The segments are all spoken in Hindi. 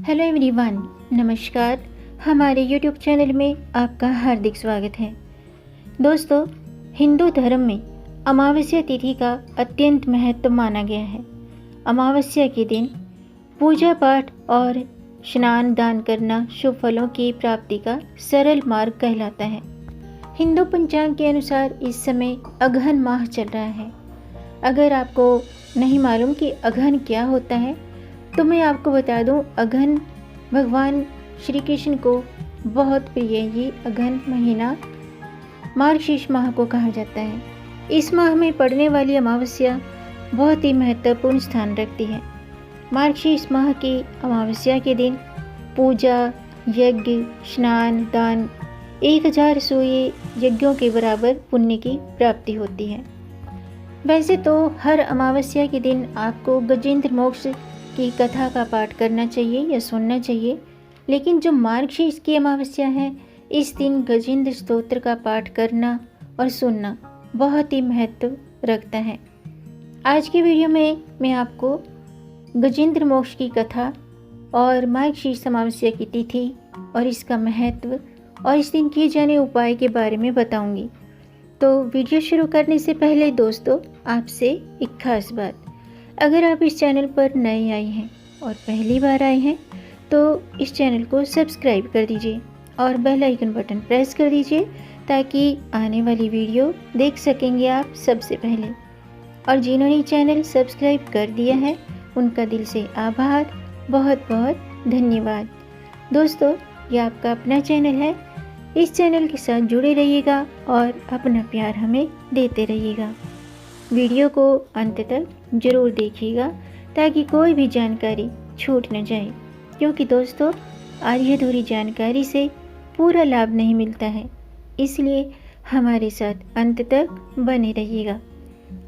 हेलो एवरीवन, नमस्कार। हमारे यूट्यूब चैनल में आपका हार्दिक स्वागत है। दोस्तों, हिंदू धर्म में अमावस्या तिथि का अत्यंत महत्व माना गया है। अमावस्या के दिन पूजा पाठ और स्नान दान करना शुभ फलों की प्राप्ति का सरल मार्ग कहलाता है। हिंदू पंचांग के अनुसार इस समय अगहन माह चल रहा है। अगर आपको नहीं मालूम कि अगहन क्या होता है तो मैं आपको बता दूं, अगहन भगवान श्री कृष्ण को बहुत प्रिय ये अगहन महीना मार्गशीर्ष माह को कहा जाता है। इस माह में पड़ने वाली अमावस्या बहुत ही महत्वपूर्ण स्थान रखती है। मार्गशीर्ष माह की अमावस्या के दिन पूजा, यज्ञ, स्नान, दान 1000 सूर्य यज्ञों के बराबर पुण्य की प्राप्ति होती है। वैसे तो हर अमावस्या के दिन आपको गजेंद्र मोक्ष की कथा का पाठ करना चाहिए या सुनना चाहिए, लेकिन जो मार्गशीर्ष की अमावस्या है, इस दिन गजेंद्र स्तोत्र का पाठ करना और सुनना बहुत ही महत्व रखता है। आज की वीडियो में मैं आपको गजेंद्र मोक्ष की कथा और मार्गशीर्ष अमावस्या की तिथि और इसका महत्व और इस दिन किए जाने उपाय के बारे में बताऊंगी। तो वीडियो शुरू करने से पहले दोस्तों, आपसे एक खास बात, अगर आप इस चैनल पर नए आए हैं और पहली बार आए हैं तो इस चैनल को सब्सक्राइब कर दीजिए और बेल आइकन बटन प्रेस कर दीजिए ताकि आने वाली वीडियो देख सकेंगे आप सबसे पहले। और जिन्होंने चैनल सब्सक्राइब कर दिया है उनका दिल से आभार, बहुत बहुत धन्यवाद। दोस्तों, ये आपका अपना चैनल है, इस चैनल के साथ जुड़े रहिएगा और अपना प्यार हमें देते रहिएगा। वीडियो को अंत तक ज़रूर देखिएगा ताकि कोई भी जानकारी छूट न जाए, क्योंकि दोस्तों आधी अधूरी जानकारी से पूरा लाभ नहीं मिलता है, इसलिए हमारे साथ अंत तक बने रहिएगा।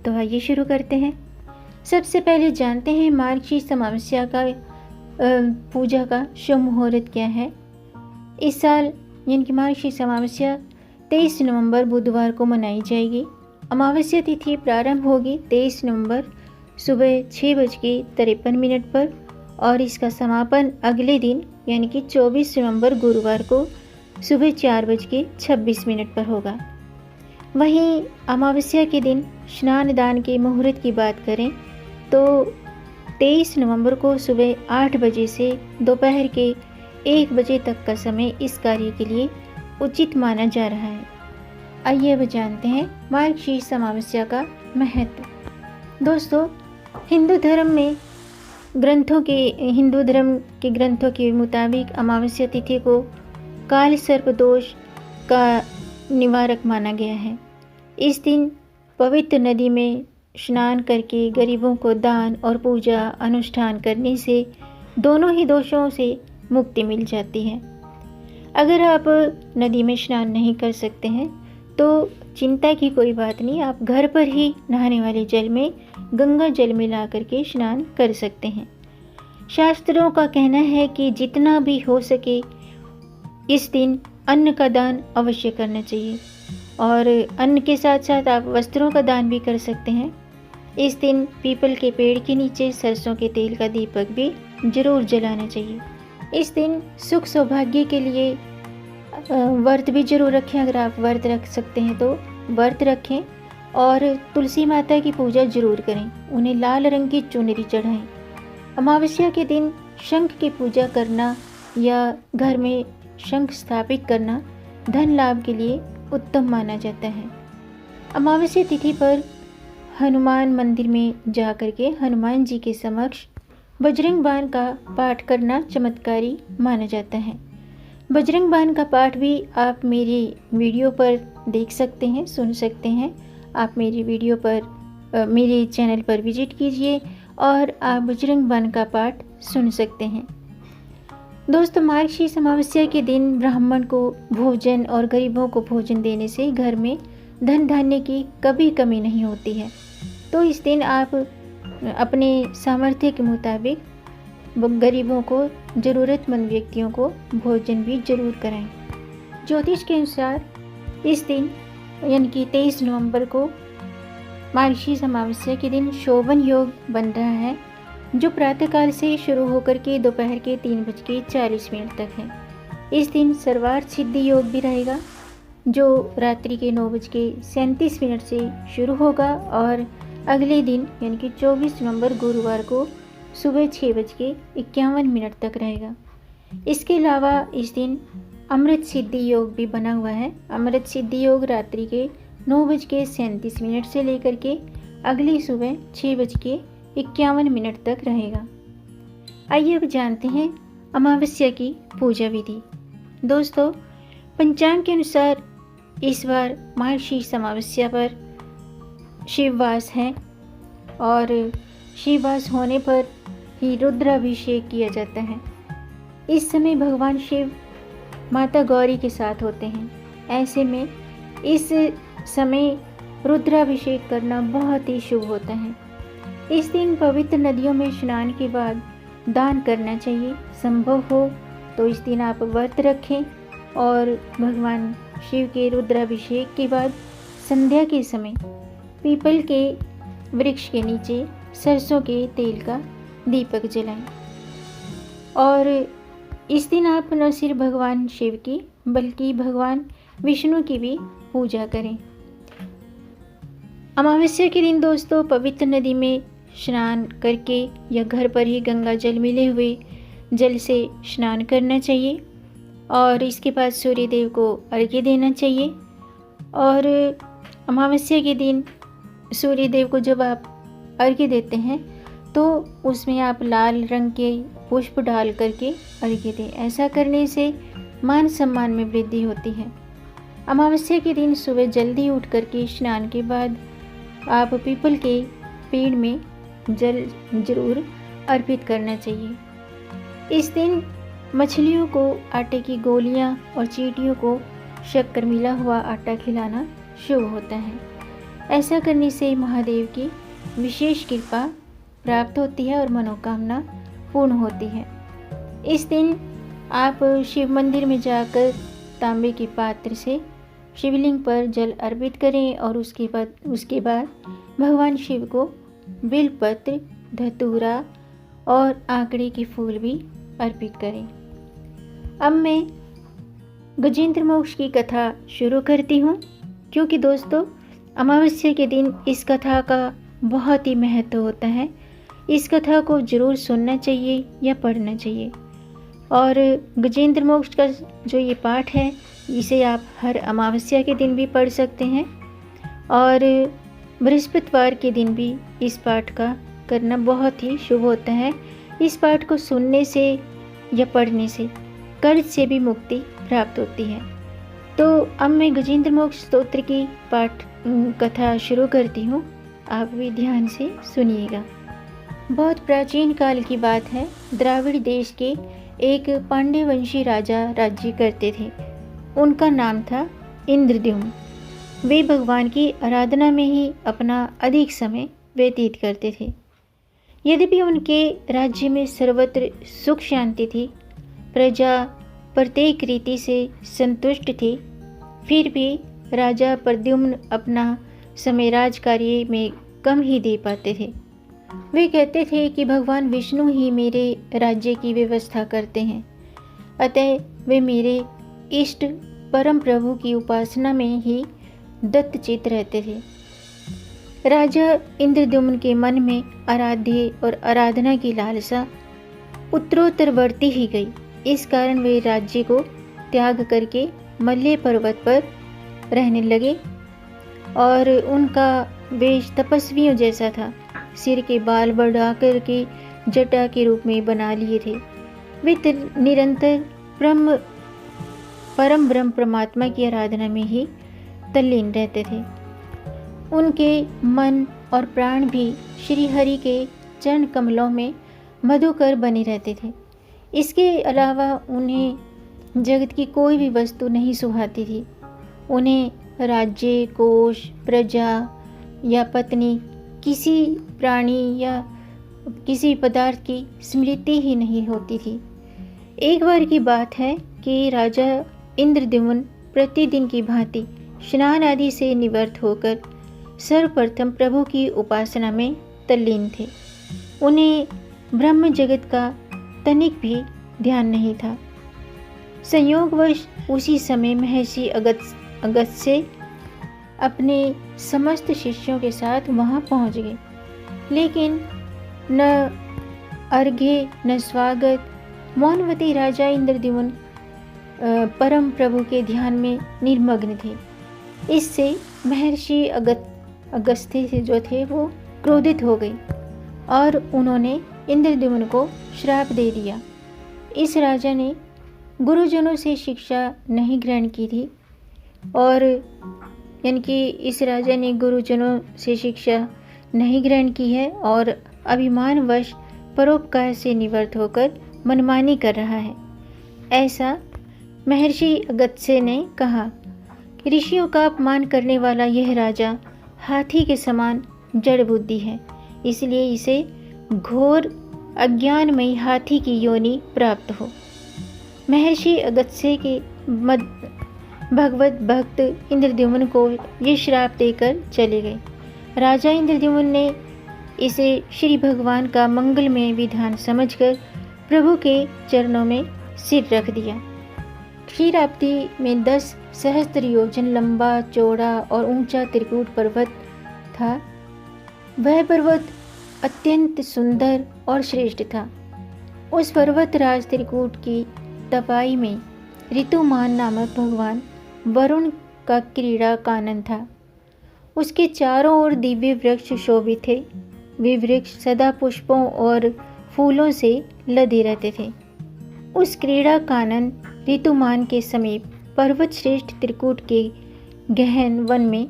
तो आइए शुरू करते हैं। सबसे पहले जानते हैं मार्गशीर्ष अमावस्या का पूजा का शुभ मुहूर्त क्या है। इस साल यानी कि मार्गशीर्ष अमावस्या 23 नवंबर बुधवार को मनाई जाएगी। अमावस्या तिथि प्रारंभ होगी 23 नवंबर सुबह 6:53 पर और इसका समापन अगले दिन यानी कि 24 नवंबर गुरुवार को सुबह 4:26 पर होगा। वहीं अमावस्या के दिन स्नान दान के मुहूर्त की बात करें तो 23 नवंबर को सुबह 8 बजे से दोपहर के 1 बजे तक का समय इस कार्य के लिए उचित माना जा रहा है। आइए अब जानते हैं मार्गशीर्ष अमावस्या का महत्व। दोस्तों, हिंदू धर्म के ग्रंथों के मुताबिक अमावस्या तिथि को काल सर्प दोष का निवारक माना गया है। इस दिन पवित्र नदी में स्नान करके गरीबों को दान और पूजा अनुष्ठान करने से दोनों ही दोषों से मुक्ति मिल जाती है। अगर आप नदी में स्नान नहीं कर सकते हैं तो चिंता की कोई बात नहीं, आप घर पर ही नहाने वाले जल में गंगा जल मिला करके स्नान कर सकते हैं। शास्त्रों का कहना है कि जितना भी हो सके इस दिन अन्न का दान अवश्य करना चाहिए और अन्न के साथ साथ आप वस्त्रों का दान भी कर सकते हैं। इस दिन पीपल के पेड़ के नीचे सरसों के तेल का दीपक भी जरूर जलाना चाहिए। इस दिन सुख सौभाग्य के लिए व्रत भी जरूर रखें। अगर आप व्रत रख सकते हैं तो व्रत रखें और तुलसी माता की पूजा जरूर करें, उन्हें लाल रंग की चुनरी चढ़ाएं। अमावस्या के दिन शंख की पूजा करना या घर में शंख स्थापित करना धन लाभ के लिए उत्तम माना जाता है। अमावस्या तिथि पर हनुमान मंदिर में जाकर के हनुमान जी के समक्ष बजरंग बाण का पाठ करना चमत्कारी माना जाता है। बजरंग बाण का पाठ भी आप मेरी वीडियो पर देख सकते हैं, सुन सकते हैं। आप मेरी वीडियो पर मेरे चैनल पर विजिट कीजिए और आप बजरंग बाण का पाठ सुन सकते हैं। दोस्तों, मार्गशीर्ष अमावस्या के दिन ब्राह्मण को भोजन और गरीबों को भोजन देने से घर में धन धान्य की कभी कमी नहीं होती है। तो इस दिन आप अपने सामर्थ्य के मुताबिक गरीबों को, ज़रूरतमंद व्यक्तियों को भोजन भी जरूर कराएं। ज्योतिष के अनुसार इस दिन यानी कि 23 नवंबर को मार्गशीर्ष अमावस्या के दिन शोभन योग बन रहा है जो प्रातःकाल से शुरू होकर के दोपहर के 3:40 तक है। इस दिन सर्वार्थ सिद्धि योग भी रहेगा, जो रात्रि के 9:37 से शुरू होगा और अगले दिन यानी कि 24 नवंबर गुरुवार को सुबह 6:51 तक रहेगा। इसके अलावा इस दिन अमृत सिद्धि योग भी बना हुआ है। अमृत सिद्धि योग रात्रि के 9:37 से लेकर के अगली सुबह 6:51 तक रहेगा। आइए अब जानते हैं अमावस्या की पूजा विधि। दोस्तों, पंचांग के अनुसार इस बार मार्गशीर्ष अमावस्या पर शिववास है और शिववास होने पर ही रुद्राभिषेक किया जाता है। इस समय भगवान शिव माता गौरी के साथ होते हैं। ऐसे में इस समय रुद्राभिषेक करना बहुत ही शुभ होता है। इस दिन पवित्र नदियों में स्नान के बाद दान करना चाहिए। संभव हो तो इस दिन आप व्रत रखें और भगवान शिव के रुद्राभिषेक के बाद संध्या के समय पीपल के वृक्ष के नीचे सरसों के तेल का दीपक जलाएं। और इस दिन आप न सिर्फ भगवान शिव की बल्कि भगवान विष्णु की भी पूजा करें। अमावस्या के दिन दोस्तों पवित्र नदी में स्नान करके या घर पर ही गंगा जल मिले हुए जल से स्नान करना चाहिए और इसके बाद सूर्य देव को अर्घ्य देना चाहिए। और अमावस्या के दिन सूर्य देव को जब आप अर्घ्य देते हैं तो उसमें आप लाल रंग के पुष्प डाल करके अर्घ्य दें। ऐसा करने से मान सम्मान में वृद्धि होती है। अमावस्या के दिन सुबह जल्दी उठ करके स्नान के बाद आप पीपल के पेड़ में जल जरूर अर्पित करना चाहिए। इस दिन मछलियों को आटे की गोलियां और चींटियों को शक्कर मिला हुआ आटा खिलाना शुभ होता है। ऐसा करने से महादेव की विशेष कृपा प्राप्त होती है और मनोकामना पूर्ण होती है। इस दिन आप शिव मंदिर में जाकर तांबे के पात्र से शिवलिंग पर जल अर्पित करें और उसके बाद भगवान शिव को बिलपत्र, धतूरा और आंकड़े के फूल भी अर्पित करें। अब मैं गजेंद्र मोक्ष की कथा शुरू करती हूँ, क्योंकि दोस्तों अमावस्या के दिन इस कथा का बहुत ही महत्व होता है। इस कथा को जरूर सुनना चाहिए या पढ़ना चाहिए। और गजेंद्र मोक्ष का जो ये पाठ है इसे आप हर अमावस्या के दिन भी पढ़ सकते हैं और बृहस्पतिवार के दिन भी इस पाठ का करना बहुत ही शुभ होता है। इस पाठ को सुनने से या पढ़ने से कर्ज से भी मुक्ति प्राप्त होती है। तो अब मैं गजेंद्र मोक्ष स्तोत्र की पाठ कथा शुरू करती हूँ। आप भी ध्यान से सुनिएगा। बहुत प्राचीन काल की बात है। द्राविड़ देश के एक पांड्य वंशी राजा राज्य करते थे। उनका नाम था इंद्रद्युम्न। वे भगवान की आराधना में ही अपना अधिक समय व्यतीत करते थे। यद्यपि उनके राज्य में सर्वत्र सुख शांति थी, प्रजा प्रत्येक रीति से संतुष्ट थी, फिर भी राजा प्रद्युम्न अपना समय राज कार्य में कम ही दे पाते थे। वे कहते थे कि भगवान विष्णु ही मेरे राज्य की व्यवस्था करते हैं, अतः वे मेरे इष्ट परम प्रभु की उपासना में ही दत्तचित्त रहते थे। राजा इंद्रद्युम्न के मन में आराध्य और आराधना की लालसा उत्तरोत्तर बढ़ती ही गई। इस कारण वे राज्य को त्याग करके मल्य पर्वत पर रहने लगे और उनका वेश तपस्वियों जैसा था। सिर के बाल बढ़ा करके जटा के रूप में बना लिए थे। वे निरंतर परम ब्रह्म परमात्मा की आराधना में ही तल्लीन रहते थे। उनके मन और प्राण भी श्री हरि के चरण कमलों में मधुकर बने रहते थे। इसके अलावा उन्हें जगत की कोई भी वस्तु नहीं सुहाती थी। उन्हें राज्य, कोष, प्रजा या पत्नी, किसी प्राणी या किसी पदार्थ की स्मृति ही नहीं होती थी। एक बार की बात है कि राजा इंद्रद्युम्न प्रतिदिन की भांति स्नान आदि से निवृत्त होकर सर्वप्रथम प्रभु की उपासना में तल्लीन थे। उन्हें ब्रह्म जगत का तनिक भी ध्यान नहीं था। संयोगवश उसी समय महर्षि अगस्त्य अपने समस्त शिष्यों के साथ वहां पहुंच गए, लेकिन न अर्घ्य न स्वागत। मौनवती राजा इंद्रद्युम्न परम प्रभु के ध्यान में निर्मग्न थे। इससे महर्षि अगस्त्य जो थे वो क्रोधित हो गए और उन्होंने इंद्रद्युम्न को श्राप दे दिया। इस राजा ने गुरुजनों से शिक्षा नहीं ग्रहण की थी, और यानी कि इस राजा ने गुरुजनों से शिक्षा नहीं ग्रहण की है और अभिमानवश परोपकार से निवृत्त होकर मनमानी कर रहा है। ऐसा महर्षि अगस्त्य ने कहा कि ऋषियों का अपमान करने वाला यह राजा हाथी के समान जड़ बुद्धि है, इसलिए इसे घोर अज्ञानमयी हाथी की योनि प्राप्त हो। महर्षि अगस्त्य के भगवत भक्त इंद्रद्युम्न को ये श्राप देकर चले गए। राजा इंद्रद्युम्न ने इसे श्री भगवान का मंगलमय विधान समझकर प्रभु के चरणों में सिर रख दिया। क्षीराब्दी में 10 सहस्त्र योजन लंबा, चौड़ा और ऊंचा त्रिकूट पर्वत था। वह पर्वत अत्यंत सुंदर और श्रेष्ठ था। उस पर्वतराज त्रिकूट की तपाई में ऋतुमान नामक भगवान वरुण का क्रीड़ा कानन था। उसके चारों ओर दिव्य वृक्ष शोभित थे। वे वृक्ष सदा पुष्पों और फूलों से लदे रहते थे। उस क्रीड़ा कानन ऋतुमान के समीप पर्वत श्रेष्ठ त्रिकूट के गहन वन में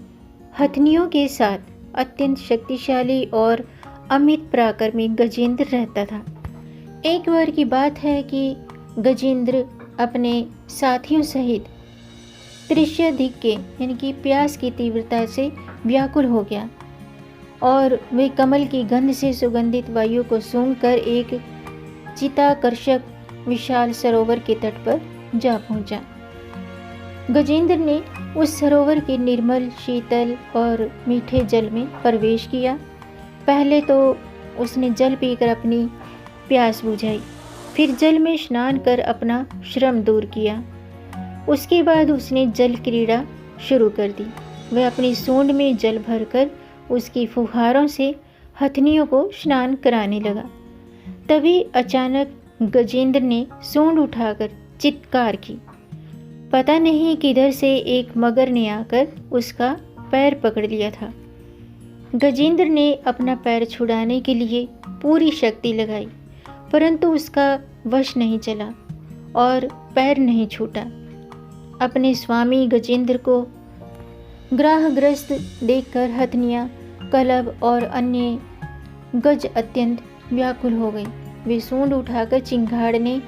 हथनियों के साथ अत्यंत शक्तिशाली और अमित पराक्रमी गजेंद्र रहता था। एक बार की बात है कि गजेंद्र अपने साथियों सहित तृष्याधिक के यानी कि प्यास की तीव्रता से व्याकुल हो गया और वे कमल की गंध से सुगंधित वायु को सूंघकर एक चित्ताकर्षक विशाल सरोवर के तट पर जा पहुंचा। गजेंद्र ने उस सरोवर के निर्मल, शीतल और मीठे जल में प्रवेश किया। पहले तो उसने जल पीकर अपनी प्यास बुझाई, फिर जल में स्नान कर अपना श्रम दूर किया। उसके बाद उसने जल क्रीड़ा शुरू कर दी। वह अपनी सूंड में जल भरकर उसकी फुहारों से हथनियों को स्नान कराने लगा। तभी अचानक गजेंद्र ने सूंड उठाकर चित्कार की। पता नहीं किधर से एक मगर ने आकर उसका पैर पकड़ लिया था। गजेंद्र ने अपना पैर छुड़ाने के लिए पूरी शक्ति लगाई, परंतु उसका वश नहीं चला और पैर नहीं छूटा। अपने स्वामी गजेंद्र को ग्राहग्रस्त देखकर हथनियाँ, कलब और अन्य गज अत्यंत व्याकुल हो गई। वे सूंड उठाकर चिंगाड़ने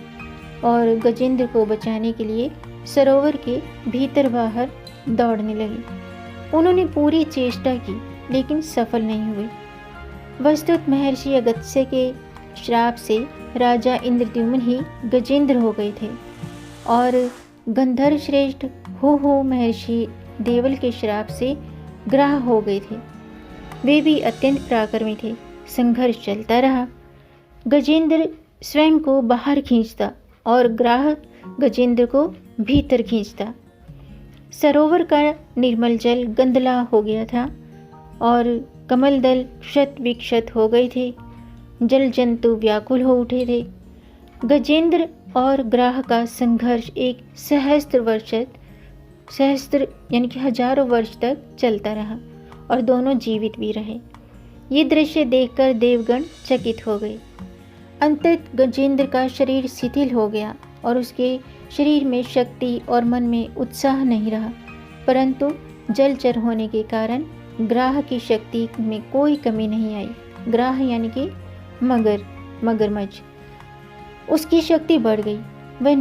और गजेंद्र को बचाने के लिए सरोवर के भीतर बाहर दौड़ने लगे। उन्होंने पूरी चेष्टा की, लेकिन सफल नहीं हुए। वस्तुतः महर्षि अगस्त्य के श्राप से राजा इंद्रद्युम्न ही गजेंद्र हो गए थे और गंधर्व श्रेष्ठ हो महर्षि देवल के श्राप से ग्राह हो गए थे। वे भी अत्यंत पराक्रमी थे। संघर्ष चलता रहा। गजेंद्र स्वयं को बाहर खींचता और ग्राह गजेंद्र को भीतर खींचता। सरोवर का निर्मल जल गंदला हो गया था और कमल दल क्षत विक्षत हो गए थे। जल जंतु व्याकुल हो उठे थे। गजेंद्र और ग्राह का संघर्ष एक सहस्त्र यानी कि हजारों वर्ष तक चलता रहा और दोनों जीवित भी रहे। ये दृश्य देखकर देवगण चकित हो गए। अंततः गजेंद्र का शरीर शिथिल हो गया और उसके शरीर में शक्ति और मन में उत्साह नहीं रहा, परंतु जलचर होने के कारण ग्राह की शक्ति में कोई कमी नहीं आई। ग्राह यानी कि मगरमच्छ, उसकी शक्ति बढ़ गई। वह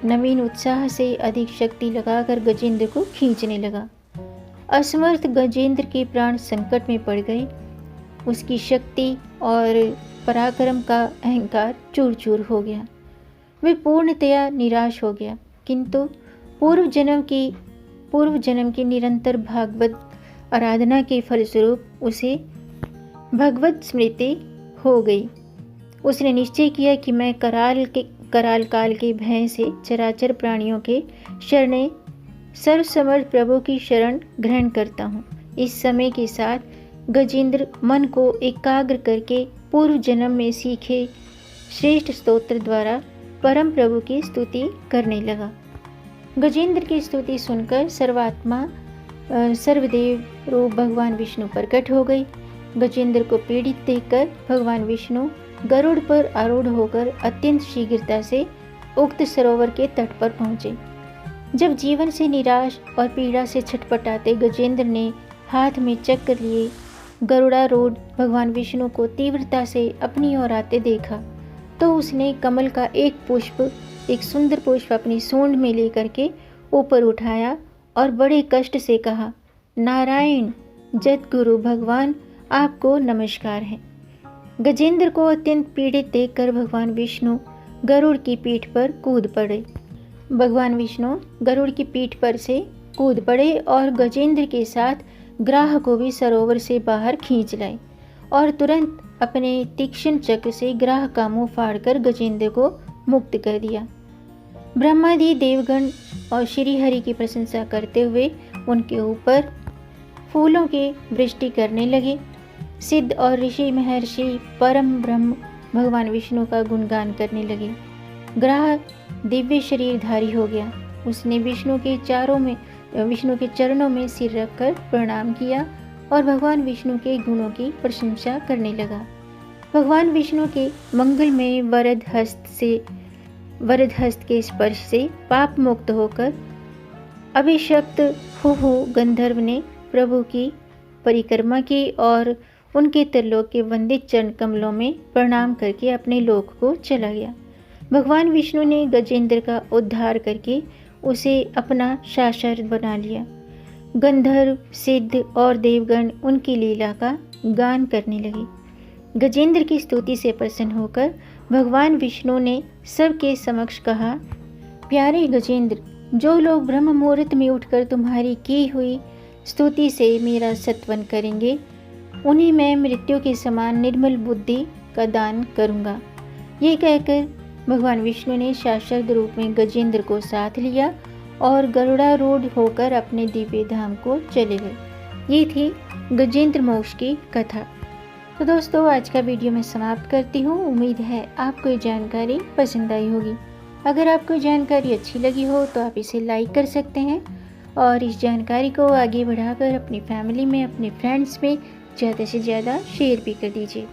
नवीन उत्साह से अधिक शक्ति लगाकर गजेंद्र को खींचने लगा। असमर्थ गजेंद्र के प्राण संकट में पड़ गए। उसकी शक्ति और पराक्रम का अहंकार चूर चूर हो गया। वह पूर्णतया निराश हो गया, किंतु पूर्व जन्म की निरंतर भागवत आराधना के फलस्वरूप उसे भगवत स्मृति हो गई। उसने निश्चय किया कि मैं कराल काल के भय से चराचर प्राणियों के शरणे सर्वसमर्थ प्रभु की शरण ग्रहण करता हूँ। इस समय के साथ गजेंद्र मन को एकाग्र करके पूर्व जन्म में सीखे श्रेष्ठ स्तोत्र द्वारा परम प्रभु की स्तुति करने लगा। गजेंद्र की स्तुति सुनकर सर्वदेव रूप भगवान विष्णु प्रकट हो गई। गजेंद्र को पीड़ित देखकर भगवान विष्णु गरुड़ पर आरूढ़ होकर अत्यंत शीघ्रता से उक्त सरोवर के तट पर पहुंचे। जब जीवन से निराश और पीड़ा से छटपटाते गजेंद्र ने हाथ में चक्र लिए गरुड़ारूढ़ भगवान विष्णु को तीव्रता से अपनी ओर आते देखा, तो उसने कमल का एक सुंदर पुष्प अपनी सूंड में लेकर के ऊपर उठाया और बड़े कष्ट से कहा, नारायण जगद्गुरु भगवान, आपको नमस्कार है। गजेंद्र को अत्यंत पीड़ित देखकर भगवान विष्णु गरुड़ की पीठ पर कूद पड़े। भगवान विष्णु गरुड़ की पीठ पर से कूद पड़े और गजेंद्र के साथ ग्राह को भी सरोवर से बाहर खींच लाए और तुरंत अपने तीक्ष्ण चक्र से ग्राह का मुंह फाड़कर गजेंद्र को मुक्त कर दिया। ब्रह्मादि देवगण और श्री हरि की प्रशंसा करते हुए उनके ऊपर फूलों की वृष्टि करने लगे। सिद्ध और ऋषि महर्षि परम ब्रह्म भगवान विष्णु का गुणगान करने लगे। ग्राह दिव्य शरीरधारी हो गया। उसने विष्णु के चरणों में सिर रखकर प्रणाम किया और भगवान विष्णु के गुणों की प्रशंसा करने लगा। भगवान विष्णु के मंगलमय वरद हस्त के स्पर्श से पाप मुक्त होकर अभिशप्त हुहु गंधर्व ने प्रभु की परिक्रमा की और उनके त्रिलोक के वंदित चरण कमलों में प्रणाम करके अपने लोक को चला गया। भगवान विष्णु ने गजेंद्र का उद्धार करके उसे अपना शासर बना लिया। गंधर्व, सिद्ध और देवगण उनकी लीला का गान करने लगे। गजेंद्र की स्तुति से प्रसन्न होकर भगवान विष्णु ने सबके समक्ष कहा, प्यारे गजेंद्र, जो लोग ब्रह्म मुहूर्त में उठकर तुम्हारी की हुई स्तुति से मेरा सत्वन करेंगे, उन्हें मैं मृत्यु के समान निर्मल बुद्धि का दान करूंगा। ये कहकर भगवान विष्णु ने शाश्वत रूप में गजेंद्र को साथ लिया और गरुड़ारूढ़ होकर अपने दिव्य धाम को चले गए। ये थी गजेंद्र मोक्ष की कथा। तो दोस्तों, आज का वीडियो मैं समाप्त करती हूँ। उम्मीद है आपको ये जानकारी पसंद आई होगी। अगर आपको जानकारी अच्छी लगी हो तो आप इसे लाइक कर सकते हैं और इस जानकारी को आगे बढ़ाकर अपनी फैमिली में, अपने फ्रेंड्स में ज़्यादा से ज़्यादा शेयर भी कर दीजिए।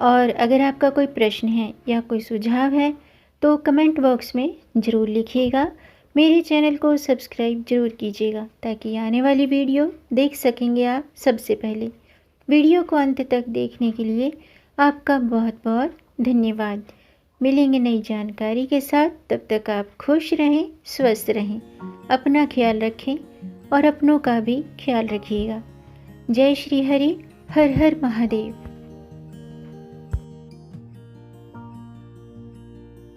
और अगर आपका कोई प्रश्न है या कोई सुझाव है तो कमेंट बॉक्स में ज़रूर लिखिएगा। मेरे चैनल को सब्सक्राइब जरूर कीजिएगा ताकि आने वाली वीडियो देख सकेंगे आप सबसे पहले। वीडियो को अंत तक देखने के लिए आपका बहुत बहुत धन्यवाद। मिलेंगे नई जानकारी के साथ, तब तक आप खुश रहें, स्वस्थ रहें, अपना ख्याल रखें और अपनों का भी ख्याल रखिएगा। जय श्री हरि, हर हर महादेव।